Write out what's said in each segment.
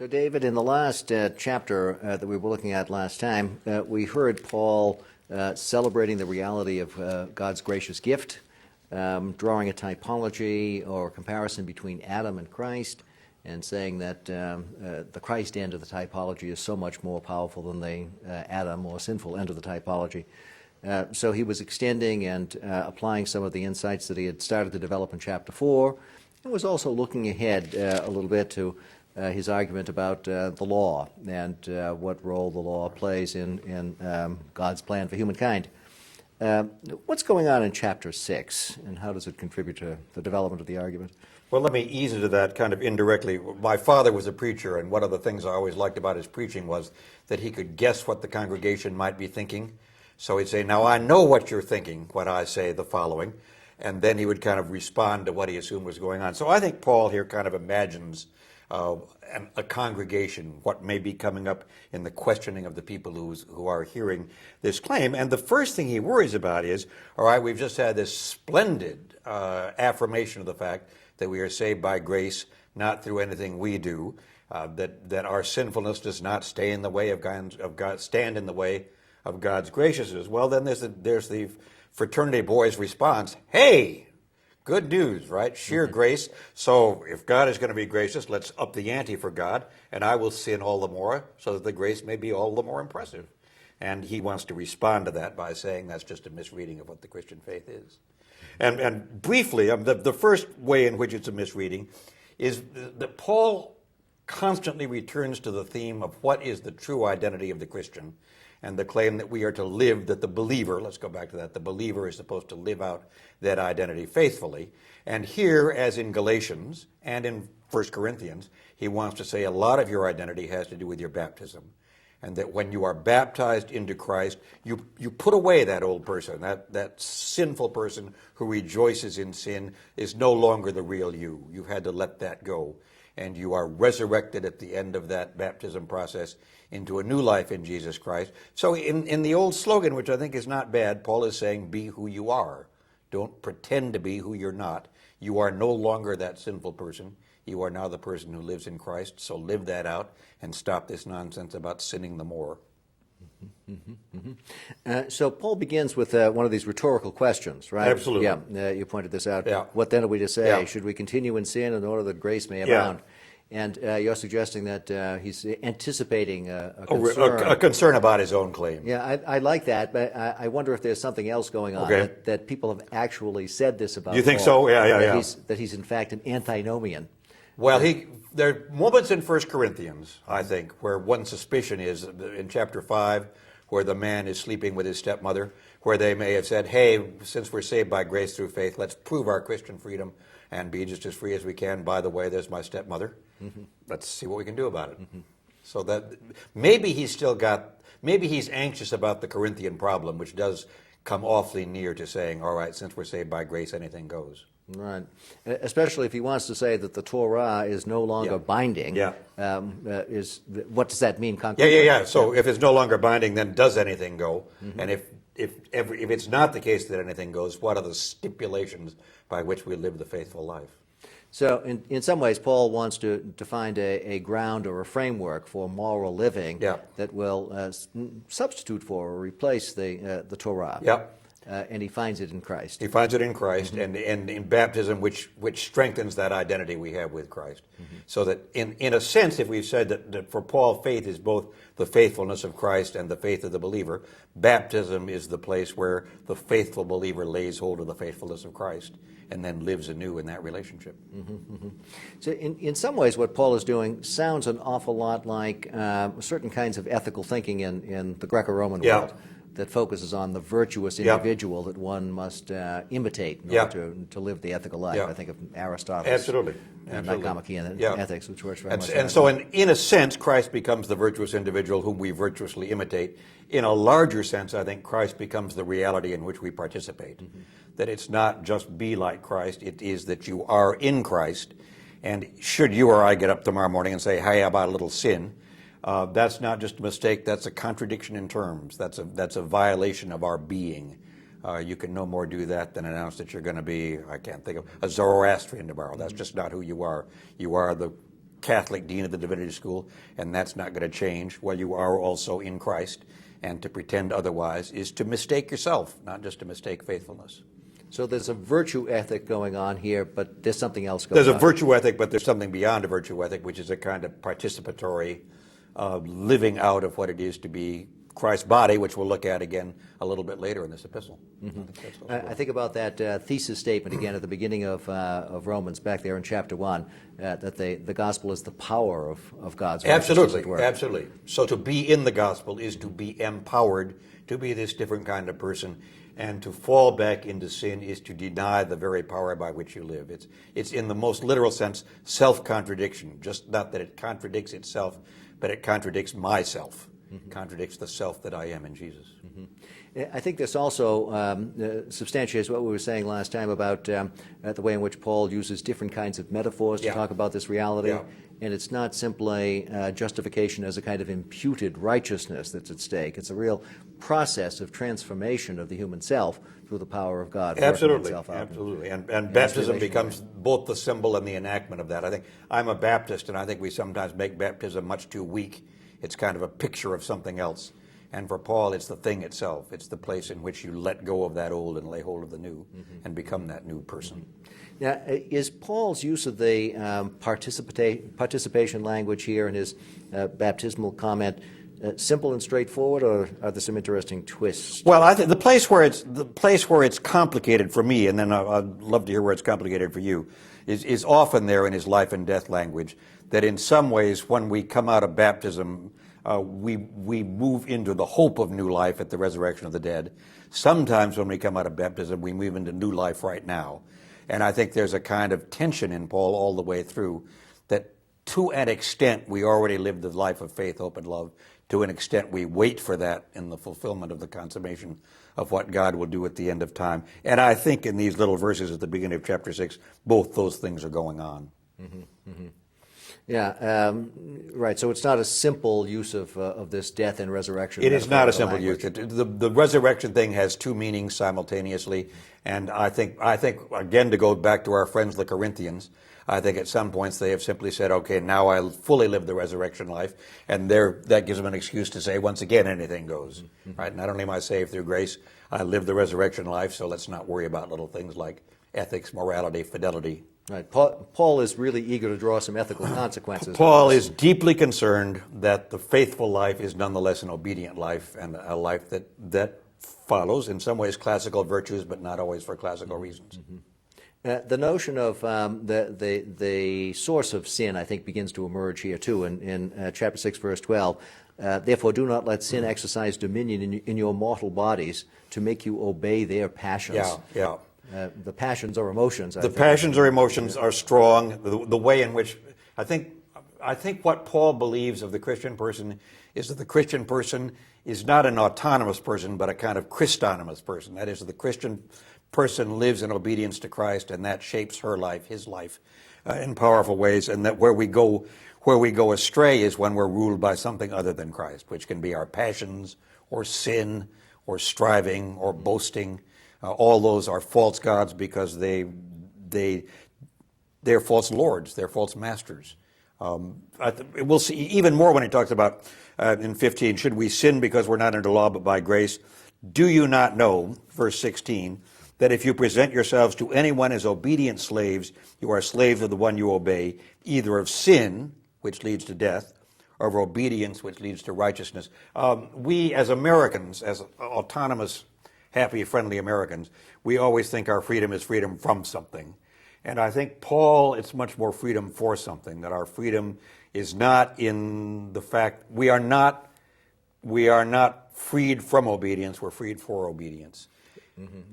So, David, in the last chapter that we were looking at last time, we heard Paul celebrating the reality of God's gracious gift, drawing a typology or comparison between Adam and Christ, and saying that the Christ end of the typology is so much more powerful than the Adam or sinful end of the typology. So he was extending and applying some of the insights that he had started to develop in chapter 4, and was also looking ahead a little bit to his argument about the law and what role the law plays in God's plan for humankind. What's going on in chapter 6, and how does it contribute to the development of the argument? Well, let me ease into that kind of indirectly. My father was a preacher, and one of the things I always liked about his preaching was that he could guess what the congregation might be thinking. So he'd say, "Now I know what you're thinking when I say the following," and then he would kind of respond to what he assumed was going on. So I think Paul here kind of imagines a congregation, what may be coming up in the questioning of the people who are hearing this claim. And the first thing he worries about is, all right, we've just had this splendid affirmation of the fact that we are saved by grace, not through anything we do, that our sinfulness does not stay in the way of God, stand in the way of God's graciousness. Well, then there's the fraternity boys' response, hey, good news, right? Sheer grace. So if God is going to be gracious, let's up the ante for God, and I will sin all the more so that the grace may be all the more impressive. And he wants to respond to that by saying that's just a misreading of what the Christian faith is. And briefly, the first way in which it's a misreading is that Paul constantly returns to the theme of what is the true identity of the Christian, and the claim that we are to live, that the believer, let's go back to that, the believer is supposed to live out that identity faithfully. And here, as in Galatians and in 1 Corinthians, he wants to say a lot of your identity has to do with your baptism. And that when you are baptized into Christ, you put away that old person, that sinful person who rejoices in sin is no longer the real you. You had to let that go. And you are resurrected at the end of that baptism process into a new life in Jesus Christ. So in the old slogan, which I think is not bad, Paul is saying, be who you are. Don't pretend to be who you're not. You are no longer that sinful person. You are now the person who lives in Christ. So live that out and stop this nonsense about sinning the more. So Paul begins with one of these rhetorical questions, right? Absolutely. Yeah, you pointed this out. Yeah. What then are we to say? Yeah. Should we continue in sin in order that grace may abound? Yeah. And you're suggesting that he's anticipating a concern. A concern about his own claim. Yeah, I like that, but I wonder if there's something else going on, okay, that people have actually said this about You think Paul, so? Yeah. That he's in fact an antinomian. Well, there are moments in 1 Corinthians, I think, where one suspicion is in chapter 5, where the man is sleeping with his stepmother, where they may have said, hey, since we're saved by grace through faith, let's prove our Christian freedom and be just as free as we can. By the way, there's my stepmother. Mm-hmm. Let's see what we can do about it. Mm-hmm. So that maybe he's anxious about the Corinthian problem, which does come awfully near to saying, all right, since we're saved by grace, anything goes. Right. Especially if he wants to say that the Torah is no longer binding. Yeah. What does that mean concretely? Yeah. So if it's no longer binding, then does anything go? Mm-hmm. And if it's not the case that anything goes, what are the stipulations by which we live the faithful life? So in some ways, Paul wants to find a ground or a framework for moral living that will substitute for or replace the Torah. Yeah. And he finds it in Christ. He finds it in Christ, mm-hmm. and in baptism, which strengthens that identity we have with Christ. Mm-hmm. So that in a sense, if we've said that for Paul, faith is both the faithfulness of Christ and the faith of the believer, baptism is the place where the faithful believer lays hold of the faithfulness of Christ and then lives anew in that relationship. Mm-hmm, mm-hmm. So in some ways, what Paul is doing sounds an awful lot like certain kinds of ethical thinking in the Greco-Roman world, that focuses on the virtuous individual that one must imitate in order to live the ethical life. I think of Aristotle. Absolutely. Nicomachean ethics, which works very much. And so in a sense, Christ becomes the virtuous individual whom we virtuously imitate. In a larger sense, I think Christ becomes the reality in which we participate. Mm-hmm. That it's not just be like Christ, it is that you are in Christ. And should you or I get up tomorrow morning and say, hey, how about a little sin? That's not just a mistake, that's a contradiction in terms. That's a violation of our being. You can no more do that than announce that you're going to be, I can't think of, a Zoroastrian tomorrow. That's just not who you are. You are the Catholic dean of the divinity school, and that's not going to change. Well, you are also in Christ, and to pretend otherwise is to mistake yourself, not just to mistake faithfulness. So there's a virtue ethic going on here, but there's something else going There's on. a virtue ethic, but there's something beyond a virtue ethic, which is a kind of participatory living out of what it is to be Christ's body, which we'll look at again a little bit later in this epistle. I think about that thesis statement again at the beginning of Romans, back there in chapter 1, that the gospel is the power of God's righteousness at Absolutely, work. absolutely. So to be in the gospel is to be empowered to be this different kind of person, and to fall back into sin is to deny the very power by which you live. It's in the most literal sense self-contradiction, just not that it contradicts itself, but it contradicts myself, contradicts the self that I am in Jesus. I think this also substantiates what we were saying last time about the way in which Paul uses different kinds of metaphors to talk about this reality. Yeah. And it's not simply justification as a kind of imputed righteousness that's at stake. It's a real process of transformation of the human self through the power of God. Absolutely, itself out. absolutely. And baptism becomes both the symbol and the enactment of that. I think I'm a Baptist, and I think we sometimes make baptism much too weak. It's kind of a picture of something else. And for Paul, it's the thing itself. It's the place in which you let go of that old and lay hold of the new and become that new person. Now, is Paul's use of the participation language here in his baptismal comment simple and straightforward, or are there some interesting twists? Well, I think the place where it's complicated for me, and then I'd love to hear where it's complicated for you, is often there in his life and death language. That in some ways, when we come out of baptism, we move into the hope of new life at the resurrection of the dead. Sometimes when we come out of baptism, we move into new life right now. And I think there's a kind of tension in Paul all the way through, that to an extent we already live the life of faith, hope, and love. To an extent we wait for that in the fulfillment of the consummation of what God will do at the end of time. And I think in these little verses at the beginning of chapter 6, both those things are going on. Yeah, right. So it's not a simple use of this death and resurrection. It is not a metaphorical simple language. use. The resurrection thing has two meanings simultaneously, and I think again, to go back to our friends the Corinthians, I think at some points they have simply said, okay, now I fully live the resurrection life, and that gives them an excuse to say, once again, anything goes. Right? Not only am I saved through grace, I live the resurrection life, so let's not worry about little things like ethics, morality, fidelity. Right. Paul is really eager to draw some ethical consequences. Paul is deeply concerned that the faithful life is nonetheless an obedient life, and a life that follows, in some ways, classical virtues, but not always for classical reasons. The notion of the source of sin, I think, begins to emerge here too in chapter 6, verse 12. Therefore, do not let sin exercise dominion in your mortal bodies to make you obey their passions. Yeah. The passions or emotions. The passions or emotions are strong. The way in which I think what Paul believes of the Christian person is that the Christian person is not an autonomous person, but a kind of Christonomous person. That is, the Christian person lives in obedience to Christ, and that shapes her life, his life, in powerful ways. And that where we go astray is when we're ruled by something other than Christ, which can be our passions or sin or striving or boasting. All those are false gods because they're false lords, they're false masters. We'll see even more when he talks about in 15, should we sin because we're not under law but by grace? Do you not know, verse 16, that if you present yourselves to anyone as obedient slaves, you are slaves of the one you obey, either of sin, which leads to death, or of obedience, which leads to righteousness. We as Americans, as autonomous, happy, friendly Americans, we always think our freedom is freedom from something. And I think Paul, it's much more freedom for something, that our freedom is not in the fact we are not freed from obedience, we're freed for obedience.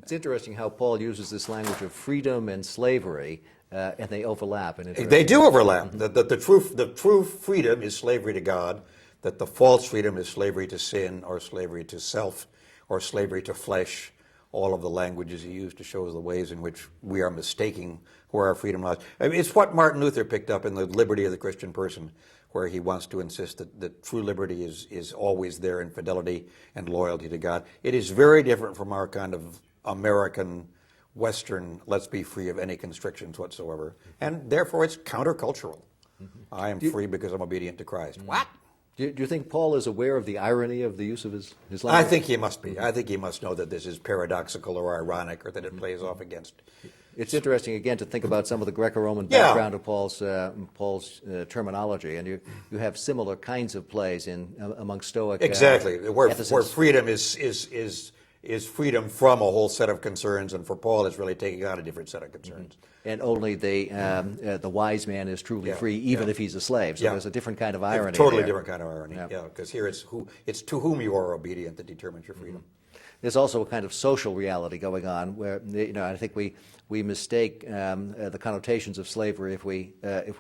It's interesting how Paul uses this language of freedom and slavery, and they overlap. They do overlap. The true freedom is slavery to God, that the false freedom is slavery to sin or slavery to self or slavery to flesh. All of the languages he used to show the ways in which we are mistaking where our freedom lies. I mean, it's what Martin Luther picked up in The Liberty of the Christian Person, where he wants to insist that true liberty is always there in fidelity and loyalty to God. It is very different from our kind of American, Western, let's be free of any constrictions whatsoever. And therefore it's countercultural. I am free because I'm obedient to Christ. What? Do you think Paul is aware of the irony of the use of his I language? think he must be. I think he must know that this is paradoxical or ironic, or that it plays off against. It's interesting, again, to think about some of the Greco-Roman Yeah. background of Paul's terminology, and you have similar kinds of plays among Stoic Exactly. Where ethicists. freedom is freedom from a whole set of concerns, and for Paul, it's really taking on a different set of concerns. And only the wise man is truly Yeah, free, even yeah. if he's a slave. So Yeah. there's a different kind of irony Totally there. different kind of irony. Yeah. Yeah, because here it's to whom you are obedient that determines your freedom. There's also a kind of social reality going on where, I think we mistake the connotations of slavery if we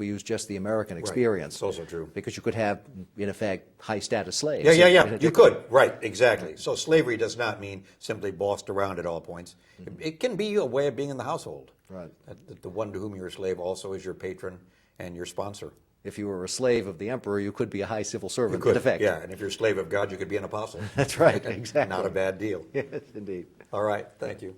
use just the American experience. It's also true. Because you could have, in effect, high status slaves. Yeah. You could. Right. Exactly. So slavery does not mean simply bossed around at all points. It can be a way of being in the household. Right. That the one to whom you're a slave also is your patron and your sponsor. If you were a slave of the emperor, you could be a high civil servant, You could. in effect. Yeah. And if you're a slave of God, you could be an apostle. That's right, exactly. Not a bad deal. Yes, indeed. All right. Thank you.